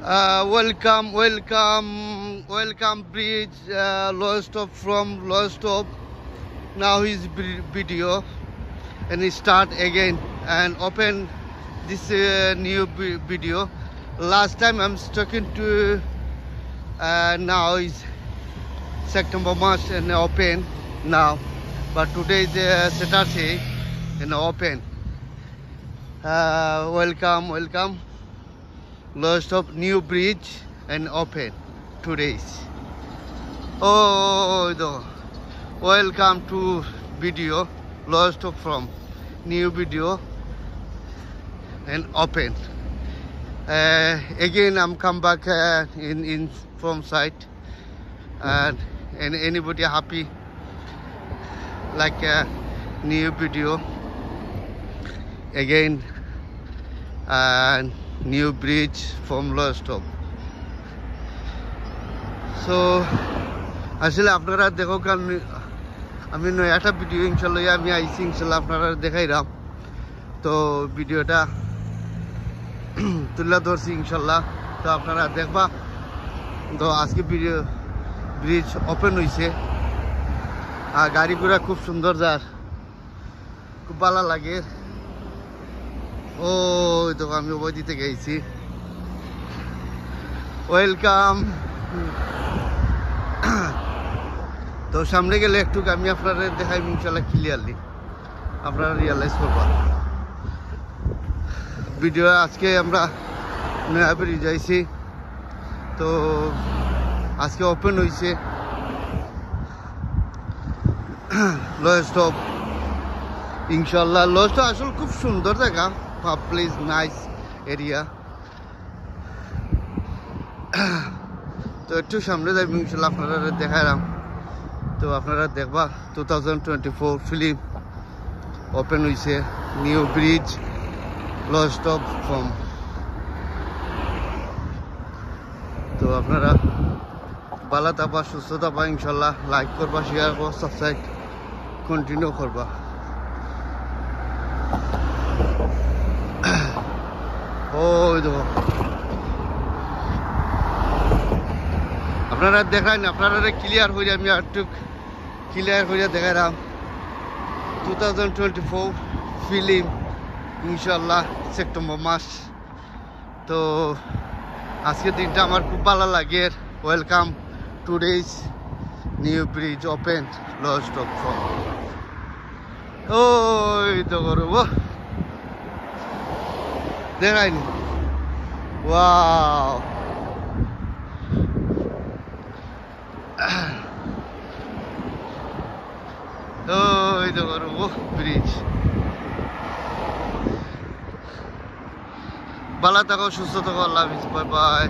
Welcome, bridge. Low stop from low stop. Now his video, and he start again and open this new video. Last time I'm talking to. Now is September March and open now, but today is Saturday and open. Welcome. Lost of new bridge and open 2 days. Welcome to video lost of from new video and open. Again I'm come back in from site, and anybody happy like a new video again and new bridge from Lowestoft. So আসলে আপনারা দেখো কারণ আমি একটা video ইনশাআল্লাহ আমি আইছি ইনশাআল্লাহ আপনারা দেখাইলাম, তো ভিডিওটা তুলে ধরছি ইনশাআল্লাহ, তো আপনারা দেখবা। তো আজকে ভিডিও ব্রিজ ওপেন হয়েছে আর গাড়ি ঘোড়া খুব সুন্দর, যার খুব ভালো লাগে। তো আমি ওই দিতে গেছি। ওয়েলকাম। তো সামনে গেলে একটু আমি আপনাদের দেখাই ইনশাআল্লাহ ক্লিয়ারলি, আপনারা রিয়ালাইজ করবা। ভিডিও আজকে আমরা নয়াবাড়ি যাইছি, তো আজকে ওপেন হয়েছে Lowestoft ইনশাআল্লাহ। Lowestoft আসলে খুব সুন্দর জায়গা, প্লেস নাইস এরিয়া। তো একটু সামনে যাই ইনশাআল্লাহ আপনারা দেখাইলাম, তো আপনারা দেখবা 2024 ফিল্ম ওপেন হয়েছে নিউ ব্রিজ Lowestoft ফ্রম। তো আপনারা ভালো থাকবা, সুস্থ থাকবা ইনশাআল্লাহ। লাইক করবা, শেয়ার করবা, সাবস্ক্রাইব কন্টিনিউ করবা। আপনারা দেখাই না, আপনারা ক্লিয়ার হয়ে আমি একটু ক্লিয়ার হয়ে দেখাইলাম 2024 ফিল্ম ইনশাআল্লাহ সেপ্টেম্বর মাস। তো আজকের দিনটা আমার খুব ভালো লাগে। Welcome to days new bridge open Lowestoft from। তো করবো দেখাইনি। ওয়াও, তো করবো ব্রিজ। ভালো থাকো, সুস্থ থাকো, আল্লাহ হাফিজ, বাই বাই।